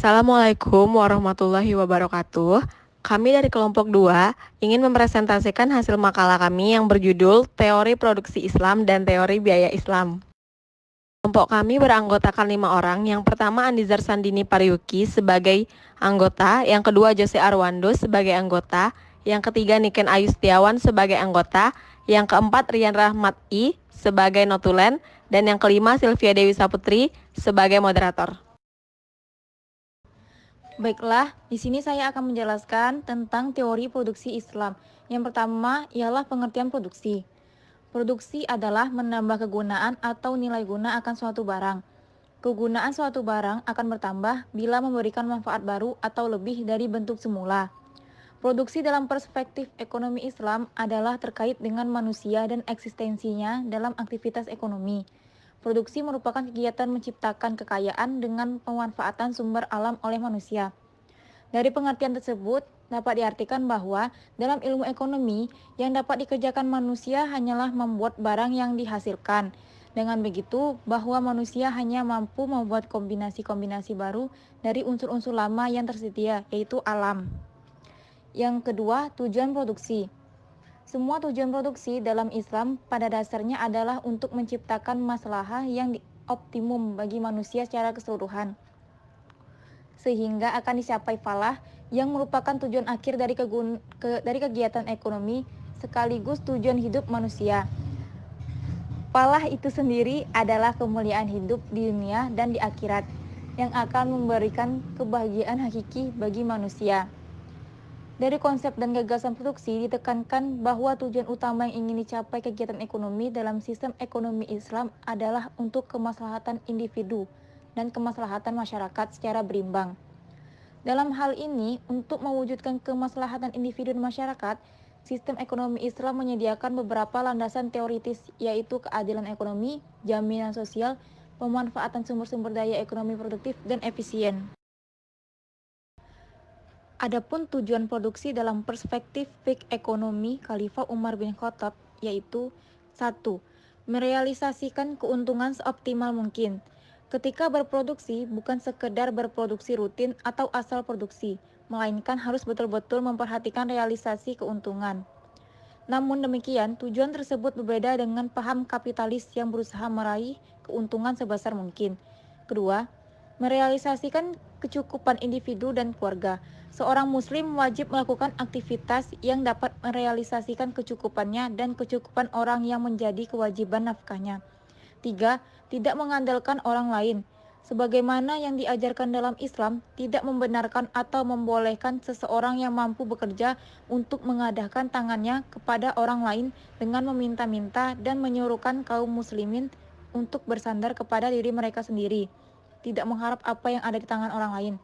Assalamualaikum warahmatullahi wabarakatuh. Kami dari kelompok 2 ingin mempresentasikan hasil makalah kami yang berjudul Teori Produksi Islam dan Teori Biaya Islam. Kelompok kami beranggotakan 5 orang. Yang pertama Andizar Sandini Pariyuki sebagai anggota, yang kedua Jose Arwando sebagai anggota, yang ketiga Niken Ayu Setiawan sebagai anggota, yang keempat Rian Rahmat I sebagai notulen, dan yang kelima Sylvia Dewi Saputri sebagai moderator. Baiklah, di sini saya akan menjelaskan tentang teori produksi Islam. Yang pertama ialah pengertian produksi. Produksi adalah menambah kegunaan atau nilai guna akan suatu barang. Kegunaan suatu barang akan bertambah bila memberikan manfaat baru atau lebih dari bentuk semula. Produksi dalam perspektif ekonomi Islam adalah terkait dengan manusia dan eksistensinya dalam aktivitas ekonomi. Produksi merupakan kegiatan menciptakan kekayaan dengan pemanfaatan sumber alam oleh manusia. Dari pengertian tersebut, dapat diartikan bahwa dalam ilmu ekonomi, yang dapat dikerjakan manusia hanyalah membuat barang yang dihasilkan. Dengan begitu, bahwa manusia hanya mampu membuat kombinasi-kombinasi baru dari unsur-unsur lama yang tersedia, yaitu alam. Yang kedua, tujuan produksi. Semua tujuan produksi dalam Islam pada dasarnya adalah untuk menciptakan maslahah yang optimum bagi manusia secara keseluruhan, sehingga akan dicapai falah yang merupakan tujuan akhir dari kegiatan ekonomi sekaligus tujuan hidup manusia. Falah itu sendiri adalah kemuliaan hidup di dunia dan di akhirat yang akan memberikan kebahagiaan hakiki bagi manusia. Dari konsep dan gagasan produksi ditekankan bahwa tujuan utama yang ingin dicapai kegiatan ekonomi dalam sistem ekonomi Islam adalah untuk kemaslahatan individu dan kemaslahatan masyarakat secara berimbang. Dalam hal ini, untuk mewujudkan kemaslahatan individu dan masyarakat, sistem ekonomi Islam menyediakan beberapa landasan teoritis, yaitu keadilan ekonomi, jaminan sosial, pemanfaatan sumber-sumber daya ekonomi produktif, dan efisien. Adapun tujuan produksi dalam perspektif fikih ekonomi Khalifah Umar bin Khattab yaitu 1. Merealisasikan keuntungan seoptimal mungkin. Ketika berproduksi bukan sekedar berproduksi rutin atau asal produksi, melainkan harus betul-betul memperhatikan realisasi keuntungan. Namun demikian, tujuan tersebut berbeda dengan paham kapitalis yang berusaha meraih keuntungan sebesar mungkin. Kedua, merealisasikan kecukupan individu dan keluarga. Seorang muslim wajib melakukan aktivitas yang dapat merealisasikan kecukupannya dan kecukupan orang yang menjadi kewajiban nafkahnya. 3. Tidak mengandalkan orang lain. Sebagaimana yang diajarkan dalam Islam, tidak membenarkan atau membolehkan seseorang yang mampu bekerja untuk mengadahkan tangannya kepada orang lain dengan meminta-minta dan menyuruhkan kaum muslimin untuk bersandar kepada diri mereka sendiri, tidak mengharap apa yang ada di tangan orang lain.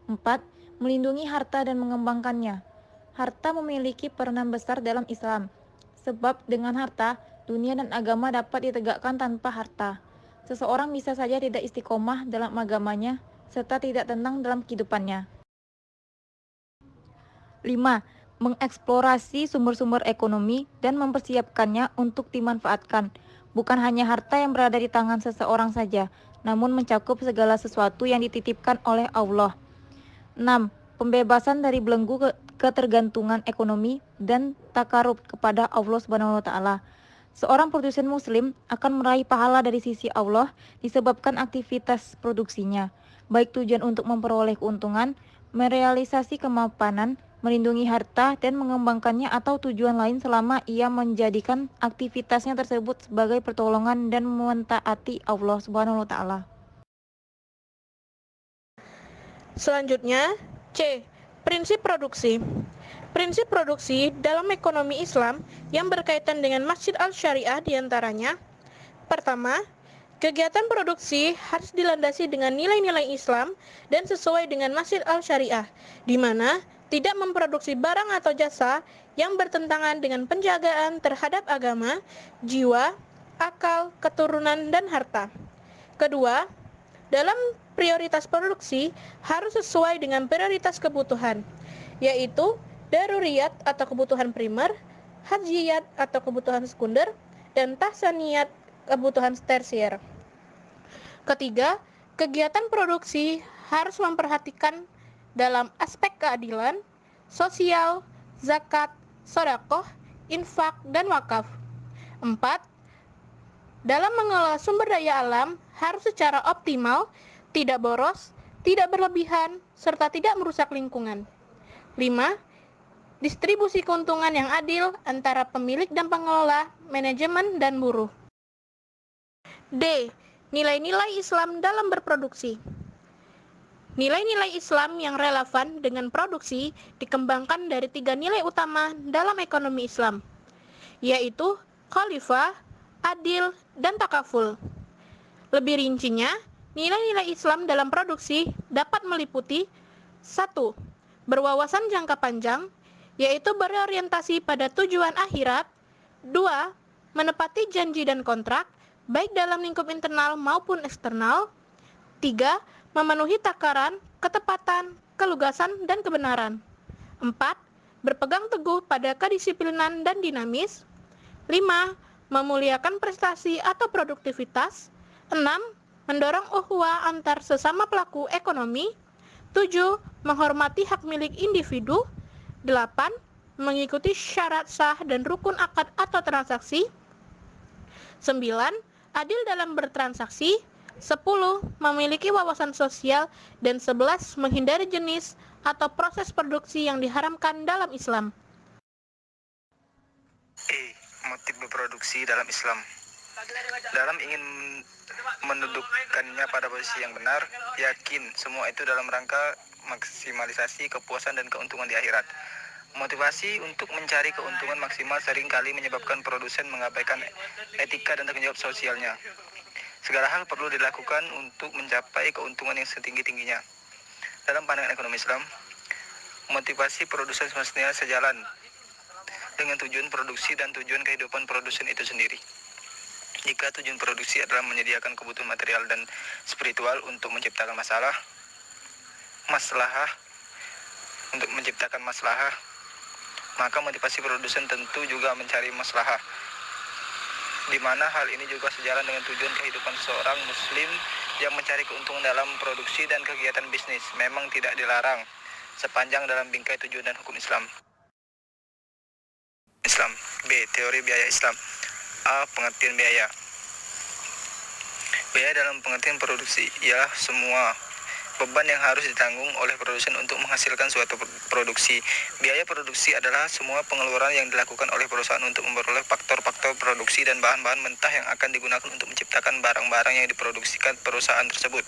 4. Melindungi harta dan mengembangkannya. Harta memiliki peranan besar dalam Islam, sebab dengan harta, dunia dan agama dapat ditegakkan tanpa harta. Seseorang bisa saja tidak istiqomah dalam agamanya, serta tidak tenang dalam kehidupannya. 5. Mengeksplorasi sumber-sumber ekonomi dan mempersiapkannya untuk dimanfaatkan. Bukan hanya harta yang berada di tangan seseorang saja, namun mencakup segala sesuatu yang dititipkan oleh Allah. 6. Pembebasan dari belenggu ketergantungan ekonomi dan takarub kepada Allah Subhanahu wa taala. Seorang produsen muslim akan meraih pahala dari sisi Allah disebabkan aktivitas produksinya, baik tujuan untuk memperoleh keuntungan, merealisasi kemapanan, melindungi harta dan mengembangkannya atau tujuan lain selama ia menjadikan aktivitasnya tersebut sebagai pertolongan dan mentaati Allah Subhanahu wa taala. Selanjutnya, C. Prinsip produksi. Prinsip produksi dalam ekonomi Islam yang berkaitan dengan Masjid Al-Syariah diantaranya: pertama, kegiatan produksi harus dilandasi dengan nilai-nilai Islam dan sesuai dengan Masjid Al-Syariah, di mana tidak memproduksi barang atau jasa yang bertentangan dengan penjagaan terhadap agama, jiwa, akal, keturunan, dan harta. Kedua, dalam prioritas produksi harus sesuai dengan prioritas kebutuhan, yaitu daruriyat atau kebutuhan primer, hajiyat atau kebutuhan sekunder, dan tahsaniyat kebutuhan tersier. Ketiga, kegiatan produksi harus memperhatikan dalam aspek keadilan, sosial, zakat, sedekah, infak, dan wakaf. 4. Dalam mengelola sumber daya alam harus secara optimal, tidak boros, tidak berlebihan, serta tidak merusak lingkungan. 5. Distribusi keuntungan yang adil antara pemilik dan pengelola, manajemen, dan buruh. D. Nilai-nilai Islam dalam berproduksi. Nilai-nilai Islam yang relevan dengan produksi dikembangkan dari 3 nilai utama dalam ekonomi Islam, yaitu khalifah, adil, dan takaful. Lebih rincinya, nilai-nilai Islam dalam produksi dapat meliputi 1. Berwawasan jangka panjang, yaitu berorientasi pada tujuan akhirat. 2. Menepati janji dan kontrak, baik dalam lingkup internal maupun eksternal. 3. Memenuhi takaran, ketepatan, kelugasan, dan kebenaran. 4. Berpegang teguh pada kedisiplinan dan dinamis. 5. Memuliakan prestasi atau produktivitas. 6. Mendorong ukhuwah antar sesama pelaku ekonomi. 7. Menghormati hak milik individu. 8. Mengikuti syarat sah dan rukun akad atau transaksi. 9. Adil dalam bertransaksi. 10. Memiliki wawasan sosial. Dan 11. Menghindari jenis atau proses produksi yang diharamkan dalam Islam. E. Motif berproduksi dalam Islam. Dalam ingin mendudukkannya pada posisi yang benar, yakin semua itu dalam rangka maksimalisasi kepuasan dan keuntungan di akhirat. Motivasi untuk mencari keuntungan maksimal seringkali menyebabkan produsen mengabaikan etika dan tanggung jawab sosialnya. Segala hal perlu dilakukan untuk mencapai keuntungan yang setinggi-tingginya. Dalam pandangan ekonomi Islam, motivasi produsen semestinya sejalan dengan tujuan produksi dan tujuan kehidupan produsen itu sendiri. Jika tujuan produksi adalah menyediakan kebutuhan material dan spiritual untuk menciptakan maslahah, maka motivasi produsen tentu juga mencari maslahah, di mana hal ini juga sejalan dengan tujuan kehidupan seorang muslim yang mencari keuntungan dalam produksi dan kegiatan bisnis. Memang tidak dilarang sepanjang dalam bingkai tujuan dan hukum Islam. B. Teori biaya Islam. A. Pengertian biaya. Biaya dalam pengertian produksi ialah semua beban yang harus ditanggung oleh produsen untuk menghasilkan suatu produksi. Biaya produksi adalah semua pengeluaran yang dilakukan oleh perusahaan untuk memperoleh faktor-faktor produksi dan bahan-bahan mentah yang akan digunakan untuk menciptakan barang-barang yang diproduksikan perusahaan tersebut.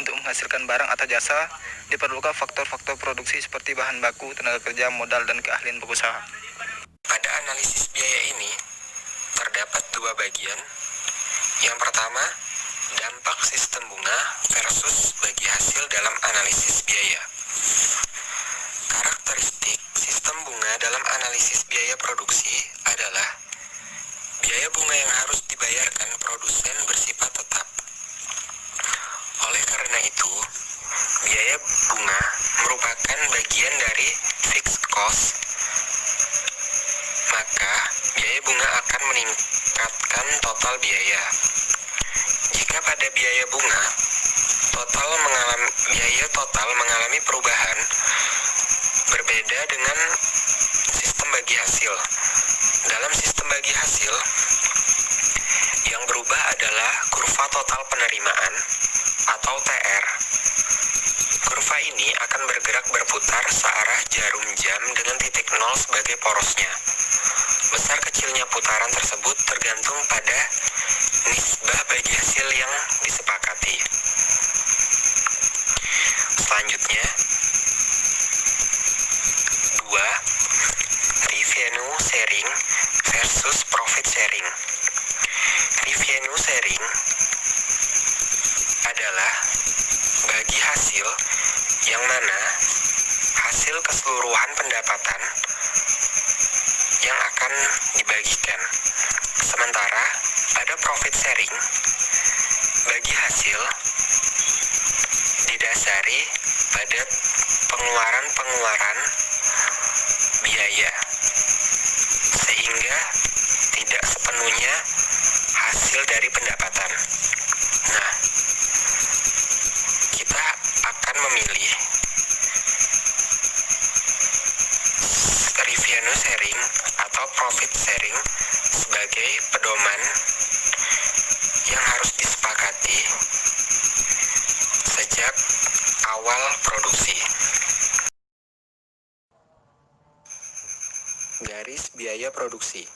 Untuk menghasilkan barang atau jasa, diperlukan faktor-faktor produksi seperti bahan baku, tenaga kerja, modal, dan keahlian pengusaha. Pada analisis biaya ini, terdapat 2 bagian. Yang pertama, dampak sistem bunga versus bagi hasil dalam analisis biaya. Karakteristik sistem bunga dalam analisis biaya produksi adalah biaya bunga yang harus dibayarkan produsen bersifat tetap. Oleh karena itu, biaya bunga merupakan bagian dari fixed cost, maka biaya bunga akan meningkatkan total biaya. Jika pada biaya bunga, biaya total mengalami perubahan berbeda dengan sistem bagi hasil. Dalam sistem bagi hasil, yang berubah adalah kurva total penerimaan atau TR. Kurva ini akan bergerak berputar searah jarum jam dengan titik 0 sebagai porosnya. Besar kecilnya putaran tersebut tergantung pada nisbah bagi hasil yang disepakati. Selanjutnya, 2. Revenue sharing versus profit sharing. Revenue sharing adalah bagi hasil yang mana hasil keseluruhan pendapatan yang akan dibagikan. Sementara pada profit sharing, bagi hasil didasari pada pengeluaran biaya, sehingga tidak sepenuhnya hasil dari pendapatan. Nah, kita akan akan memilih revenue sharing atau profit sharing sebagai pedoman yang harus disepakati sejak awal produksi. Garis biaya produksi.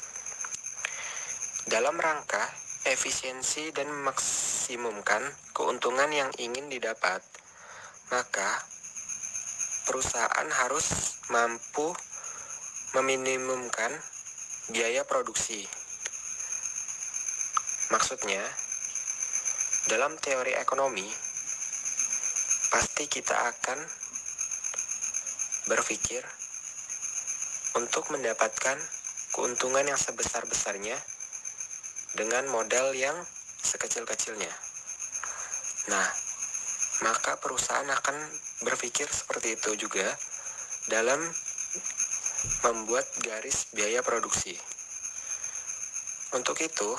Dalam rangka efisiensi dan memaksimumkan keuntungan yang ingin didapat, maka perusahaan harus mampu meminimumkan biaya produksi. Maksudnya, dalam teori ekonomi, pasti kita akan berpikir untuk mendapatkan keuntungan yang sebesar-besarnya dengan modal yang sekecil-kecilnya. Nah, maka perusahaan akan berpikir seperti itu juga dalam membuat garis biaya produksi. Untuk itu,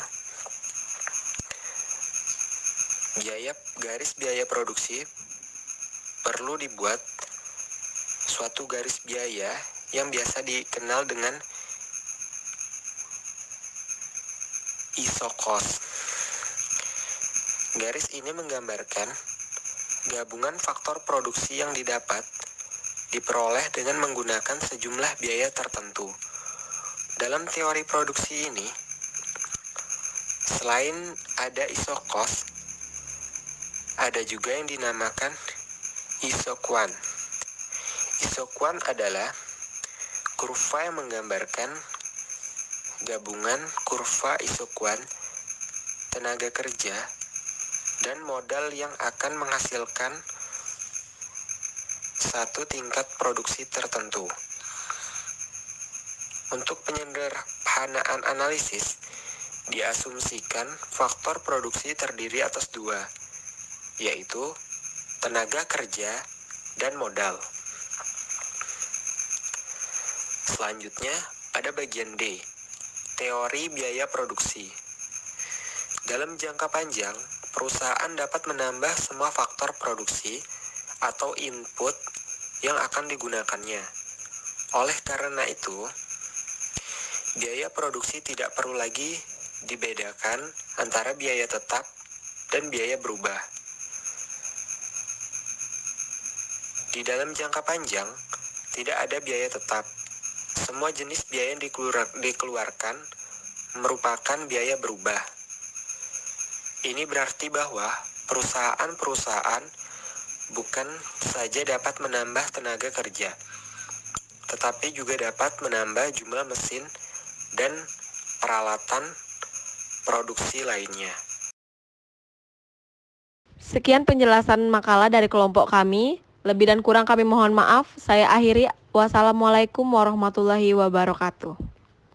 garis biaya produksi perlu dibuat suatu garis biaya yang biasa dikenal dengan ISO cost. Garis ini menggambarkan gabungan faktor produksi yang diperoleh dengan menggunakan sejumlah biaya tertentu. Dalam teori produksi ini, selain ada ISO cost, ada juga yang dinamakan isoquant. Isoquant adalah kurva yang menggambarkan gabungan kurva isoquant tenaga kerja dan modal yang akan menghasilkan satu tingkat produksi tertentu. Untuk penyederhanaan analisis, diasumsikan faktor produksi terdiri atas dua, yaitu tenaga kerja dan modal. Selanjutnya, pada bagian D, teori biaya produksi. Dalam jangka panjang, perusahaan dapat menambah semua faktor produksi atau input yang akan digunakannya. Oleh karena itu, biaya produksi tidak perlu lagi dibedakan antara biaya tetap dan biaya berubah. Di dalam jangka panjang, tidak ada biaya tetap. Semua jenis biaya yang dikeluarkan merupakan biaya berubah. Ini berarti bahwa perusahaan-perusahaan bukan saja dapat menambah tenaga kerja, tetapi juga dapat menambah jumlah mesin dan peralatan produksi lainnya. Sekian penjelasan makalah dari kelompok kami. Lebih dan kurang kami mohon maaf. Saya akhiri. Wassalamualaikum warahmatullahi wabarakatuh.